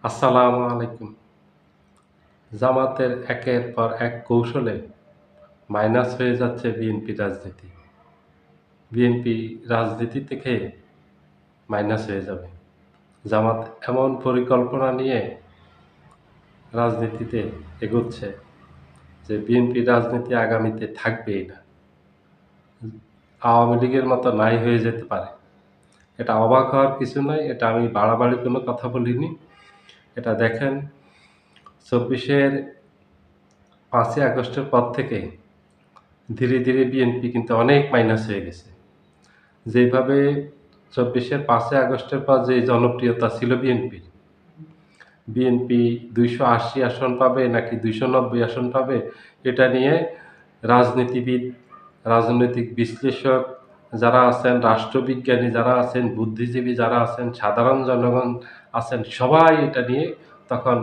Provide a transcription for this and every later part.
আসসালামু আলাইকুম। জামাতের একের পর এক কৌশলে মাইনাস হয়ে যাচ্ছে বিএনপি রাজনীতি। বিএনপি রাজনীতি থেকে মাইনাস হয়ে যাবে। জামাত এমন পরিকল্পনা নিয়ে রাজনীতিতে এগোচ্ছে যে বিএনপি রাজনীতি আগামীতে থাকবেই না। আওয়ামী লীগের মতো নাই হয়ে যেতে পারে। এটা অবাক হওয়ার কিছু নয়। এটা আমি বাড়াবাড়ি কোনো কথা বলিনি। এটা দেখেন ২৪-এর ৫ই আগস্টের পর থেকে ধীরে, ধীরে বিএনপি কিন্তু অনেক মাইনাস হয়ে গেছে। যেভাবে ২৪-এর ৫ই আগস্টের পর যে জনপ্রিয়তা ছিল বিএনপির, বিএনপি ২৮০ আসন পাবে নাকি ২৯০ আসন পাবে, এটা নিয়ে রাজনীতিবিদ, রাজনৈতিক বিশ্লেষক যারা আছেন, রাষ্ট্রবিজ্ঞানী যারা আছেন, বুদ্ধিজীবী যারা আছেন, সাধারণ জনগণ আছেন, সবাই এটা নিয়ে তখন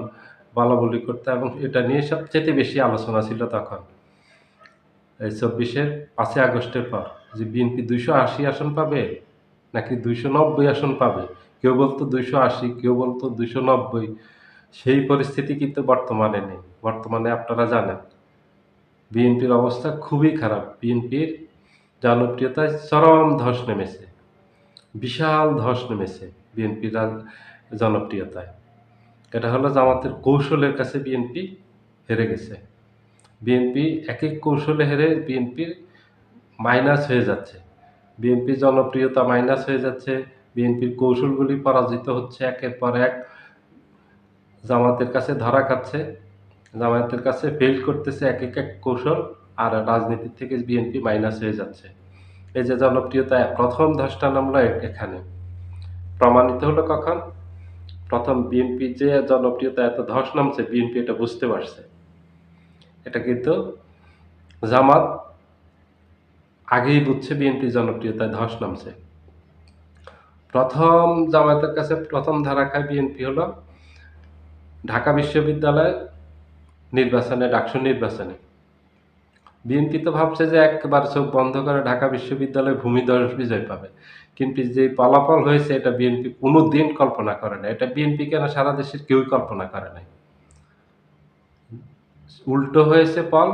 বলাবলি করতো এবং এটা নিয়ে সবচাইতে বেশি আলোচনা ছিল তখন। এই ২৪-এর ৫ই আগস্টের পর যে বিএনপি ২৮০ আসন পাবে নাকি ২৯০ আসন পাবে। কেউ বলতো ২৮০, কেউ বলতো ২৯০। সেই পরিস্থিতি কিন্তু বর্তমানে নেই। বর্তমানে আপনারা জানেন বিএনপির অবস্থা খুবই খারাপ। বিএনপির জনপ্রিয়তায় চরম ধস নেমেছে। বিশাল ধস নেমেছে বিএনপির জনপ্রিয়তায়। এটা হলো জামাতের কৌশলের কাছে বিএনপি হেরে গেছে। বিএনপি একেক কৌশলে হেরে বিএনপির মাইনাস হয়ে যাচ্ছে। বিএনপির জনপ্রিয়তা মাইনাস হয়ে যাচ্ছে। বিএনপির কৌশলগুলি পরাজিত হচ্ছে একের পর এক। জামাতের কাছে ধরা খাচ্ছে। জামায়াতের কাছে ফেইল করতেছে একেক এক কৌশল। আর রাজনীতি থেকে বিএনপি মাইনাস হয়ে যাচ্ছে। এই যে জনপ্রিয়তা প্রথম ধসটা নামলো এখানে। প্রমাণিত হলো কখন? প্রথম বিএনপির যে জনপ্রিয়তা এত ধস নামছে বিএনপি এটা বুঝতে পারছে। এটা কিন্তু জামাত আগেই বুঝছে বিএনপির জনপ্রিয়তায় ধস নামছে। প্রথম জামায়াতের কাছে প্রথম ধারা খায় বিএনপি হলো ঢাকা বিশ্ববিদ্যালয়ের নির্বাচনে, ডাকসু নির্বাচনে। বিএনপি তো ভাবছে যে একবার চোখ বন্ধ করে ঢাকা বিশ্ববিদ্যালয়ে ভূমিধস বিজয় পাবে। কিন্তু যে ফলাফল হয়েছে এটা বিএনপি কোনোদিন কল্পনা করে নাই। এটা বিএনপি কেন সারা দেশের কেউই কল্পনা করে নাই। উল্টো হয়েছে ফল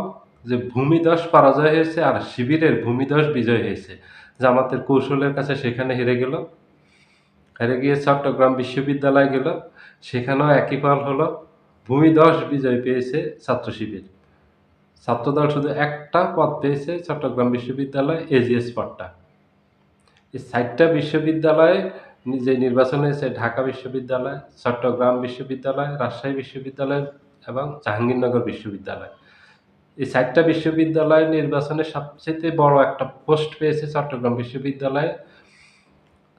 যে ভূমিধস পরাজয় হয়েছে আর শিবিরের ভূমিধস বিজয় হয়েছে। জামাতের কৌশলের কাছে সেখানে হেরে গেল। হেরে গিয়ে চট্টগ্রাম বিশ্ববিদ্যালয়ে গেল। সেখানেও একই ফল হলো। ভূমিধস বিজয় পেয়েছে ছাত্র শিবির। ছাত্রদল শুধু একটা পদ পেয়েছে চট্টগ্রাম বিশ্ববিদ্যালয় এজিএস পদটা। এই ৪টা বিশ্ববিদ্যালয়ে যে নির্বাচন হয়েছে ঢাকা বিশ্ববিদ্যালয়, চট্টগ্রাম বিশ্ববিদ্যালয়, রাজশাহী বিশ্ববিদ্যালয় এবং জাহাঙ্গীরনগর বিশ্ববিদ্যালয়। এই ৪টা বিশ্ববিদ্যালয় নির্বাচনে সবচাইতে বড় একটা পোস্ট পেয়েছে চট্টগ্রাম বিশ্ববিদ্যালয়ে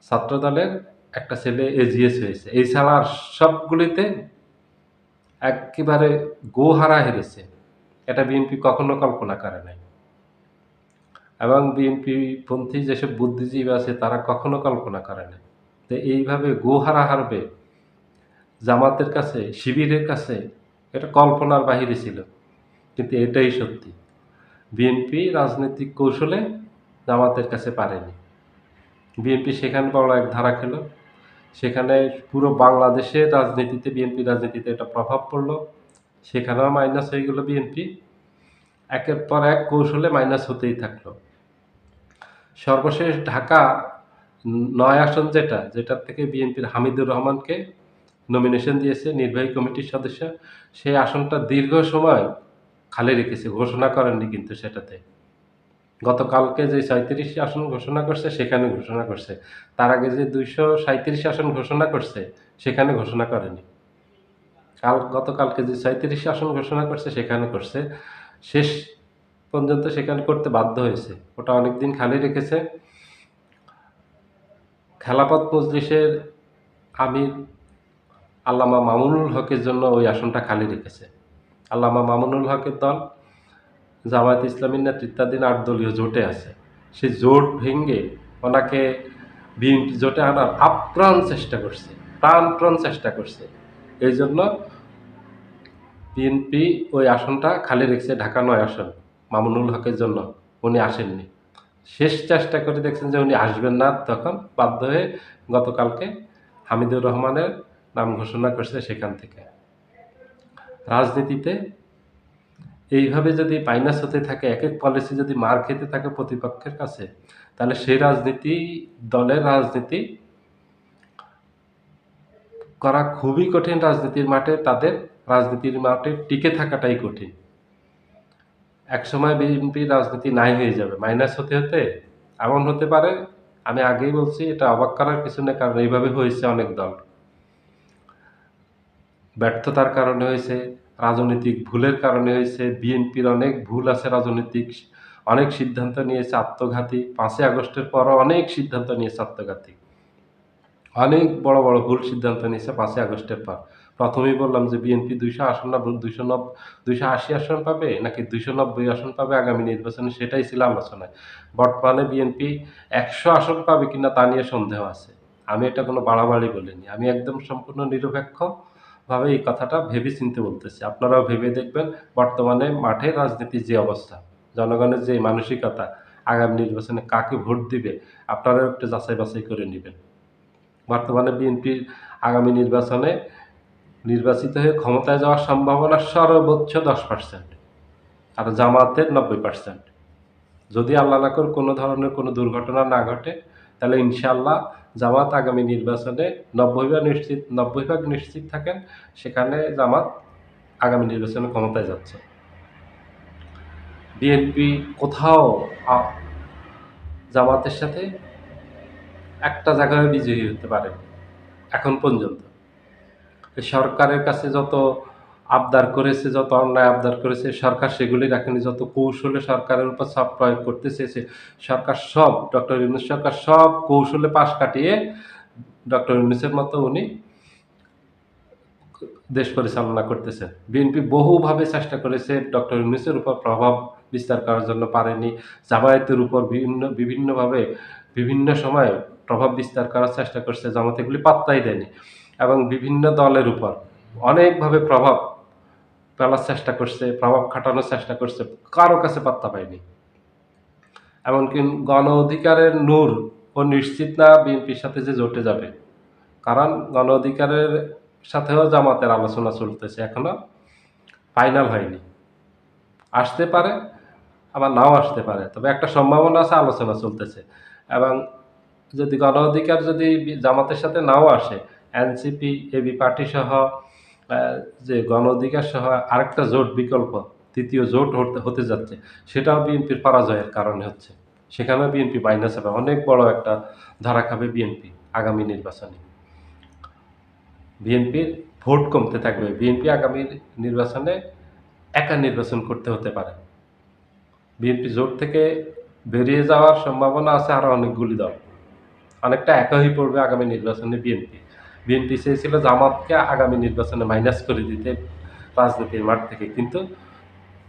ছাত্রদলের একটা ছেলে এজিএস হয়েছে। এছাড়া আর সবগুলিতে এক্কেবারে গোহারা হেরেছে। এটা বিএনপি কখনো কল্পনা করে নাই। এবং বিএনপি পন্থী যেসব বুদ্ধিজীবী আছে তারা কখনো কল্পনা করে নাই। তো এইভাবে গোহারা হারবে জামাতের কাছে, শিবিরের কাছে এটা কল্পনার বাহিরে ছিল। কিন্তু এটাই সত্যি। বিএনপি রাজনৈতিক কৌশলে জামাতের কাছে পারেনি। বিএনপি সেখানে বড় এক ধারা খেল। সেখানে পুরো বাংলাদেশের রাজনীতিতে, বিএনপি রাজনীতিতে এটা প্রভাব পড়ল। সেখানেও মাইনাস হয়ে গেল বিএনপি। একের পর এক কৌশলে মাইনাস হতেই থাকলো। সর্বশেষ ঢাকা ৯ আসন যেটার থেকে বিএনপির হামিদুর রহমানকে নমিনেশন দিয়েছে নির্বাহী কমিটির সদস্য, সেই আসনটা দীর্ঘ সময় খালি রেখেছে, ঘোষণা করেননি কিন্তু সেটাতে। গতকালকে যে ৩৭ আসন ঘোষণা করছে সেখানে ঘোষণা করছে। তার আগে যে ২৩৭ আসন ঘোষণা করছে সেখানে ঘোষণা করেনি। গতকালকে যে ৩৭ আসন ঘোষণা করছে সেখানে করছে। শেষ পর্যন্ত সেখানে করতে বাধ্য হয়েছে। ওটা অনেকদিন খালি রেখেছে। খেলাফত মজলিসের আমির আল্লামা মামুনুল হকের জন্য ওই আসনটা খালি রেখেছে। আল্লামা মামুনুল হকের দল জামায়াতে ইসলামীর নেতৃত্বাধীন ৮ দলীয় জোটে আছে। সেই জোট ভেঙে ওনাকে বিএনপি জোটে আনার আপ্রাণ চেষ্টা করছে, প্রাণপণ চেষ্টা করছে। এই জন্য বিএনপি ওই আসনটা খালি রেখেছে, ঢাকা ৯ আসন মামুনুল হকের জন্য। উনি আসেননি। শেষ চেষ্টা করে দেখছেন যে উনি আসবেন না, তখন বাধ্য হয়ে গতকালকে হামিদুর রহমানের নাম ঘোষণা করছে সেখান থেকে। রাজনীতিতে এইভাবে যদি মাইনাস হতে থাকে, একেক পলিসি যদি মার খেতে থাকে প্রতিপক্ষের কাছে, তাহলে সেই দলের রাজনীতি করা খুবই কঠিন। রাজনীতির মাঠে টিকে থাকাটাই কঠিন। একসময় বিএনপির রাজনীতি নাই হয়ে যাবে, মাইনাস হতে হতে এমন হতে পারে। আমি আগেই বলছি, এটা অবাক করার কিছু নেই, কারণ এইভাবে হয়েছে অনেক দল। ব্যর্থতার কারণে হয়েছে, রাজনৈতিক ভুলের কারণে হয়েছে। বিএনপির অনেক ভুল আছে রাজনৈতিক, অনেক সিদ্ধান্ত নিয়েছে আত্মঘাতী। ৫ই আগস্টের পরও অনেক সিদ্ধান্ত নিয়েছে আত্মঘাতী, অনেক বড় বড় ভুল সিদ্ধান্ত নিয়েছে ৫ই আগস্টের পর। প্রথমেই বললাম যে বিএনপি ২০০ আসন না ২৮০ আসন পাবে নাকি ২৯০ আসন পাবে আগামী নির্বাচনে, সেটাই ছিল আলোচনায়। বর্তমানে বিএনপি ১০০ আসন পাবে কিনা তা নিয়ে সন্দেহ আছে। আমি এটা কোনো বাড়াবাড়ি বলিনি, আমি একদম সম্পূর্ণ নিরপেক্ষভাবে এই কথাটা ভেবে চিন্তে বলতেছি। আপনারাও ভেবে দেখবেন বর্তমানে মাঠে রাজনীতির যে অবস্থা, জনগণের যে মানসিকতা, আগামী নির্বাচনে কাকে ভোট দিবে আপনারাও একটু যাচাই বাছাই করে নেবেন। বর্তমানে বিএনপির আগামী নির্বাচনে নির্বাচিত হয়ে ক্ষমতায় যাওয়ার সম্ভাবনা সর্বোচ্চ 10%, আর জামাতের 90%। যদি আল্লাহ না করে কোনো ধরনের কোনো দুর্ঘটনা না ঘটে, তাহলে ইনশাআল্লাহ জামাত আগামী নির্বাচনে 90% নিশ্চিত থাকেন, সেখানে জামাত আগামী নির্বাচনে ক্ষমতায় যাচ্ছে। বিএনপি কোথাও জামাতের সাথে একটা জায়গায় বিজয়ী হতে পারে এখন পর্যন্ত। সরকারের কাছে যত আবদার করেছে, যত অন্যায় আবদার করেছে, সরকার সেগুলি রাখেনি। যত কৌশলে সরকারের উপর চাপ প্রয়োগ করতে চেয়েছে, ডক্টর ইউনূস সরকার সব কৌশলে পাশ কাটিয়ে ডক্টর ইউনূসের মতো উনি দেশ পরিচালনা করতেছেন। বিএনপি বহুভাবে চেষ্টা করেছে ডক্টর ইউনূসের উপর প্রভাব বিস্তার করার জন্য, পারেনি। জামায়াতের উপর বিভিন্নভাবে বিভিন্ন সময়ে প্রভাব বিস্তার করার চেষ্টা করছে, জামাত এগুলি পাত্তাই দেয়নি। এবং বিভিন্ন দলের উপর অনেকভাবে প্রভাব ফেলার চেষ্টা করছে, প্রভাব খাটানোর চেষ্টা করছে, কারো কাছে পাত্তা পায়নি। এমনকি গণ অধিকারের নূর ও নিশ্চিত না বিএনপির সাথে যে জোটে যাবে, কারণ গণ অধিকারের সাথেও জামাতের আলোচনা চলতেছে, এখনো ফাইনাল হয়নি। আসতে পারে, আবার নাও আসতে পারে, তবে একটা সম্ভাবনা আছে, আলোচনা চলতেছে। এবং যদি গণ অধিকার যদি জামাতের সাথে নাও আসে, এনসিপি, এবি পার্টি সহ যে গণ অধিকার সহ আরেকটা জোট বিকল্প, তৃতীয় জোট হতে যাচ্ছে, সেটাও বিএনপির পরাজয়ের কারণে হচ্ছে। সেখানেও বিএনপি মাইনাস হবে, অনেক বড় একটা ধরা খাবে বিএনপি আগামী নির্বাচনে। বিএনপির ভোট কমতে থাকবে, বিএনপি আগামী নির্বাচনে একা নির্বাচন করতে হতে পারে। বিএনপি জোট থেকে বেরিয়ে যাওয়ার সম্ভাবনা আছে আরো অনেকগুলি দল, অনেকটা একা হয়ে পড়বে আগামী নির্বাচনে বিএনপি চেয়েছিল জামাতকে আগামী নির্বাচনে মাইনাস করে দিতে রাজনীতির মাঠ থেকে, কিন্তু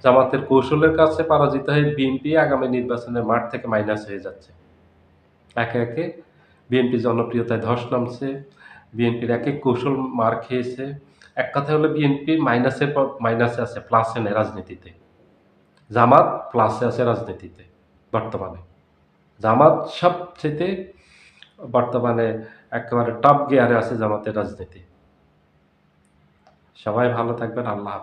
জামাতের কৌশলের কাছে পরাজিত হয়ে বিএনপি আগামী নির্বাচনের মাঠ থেকে মাইনাস হয়ে যাচ্ছে। একে একে বিএনপি জনপ্রিয়তায় ধস নামছে, বিএনপির এক এক কৌশল মার খেয়েছে। এক কথা হলো বিএনপি মাইনাসের পর মাইনাসে আছে, প্লাসে নেই রাজনীতিতে। জামাত প্লাসে আছে রাজনীতিতে বর্তমানে। জামাত সবচেয়ে বর্তমানে একেবারে টপ গিয়ারে আছে জামাতের রাজনীতি। সবাই ভালো থাকবেন। আল্লাহ হাফেজ।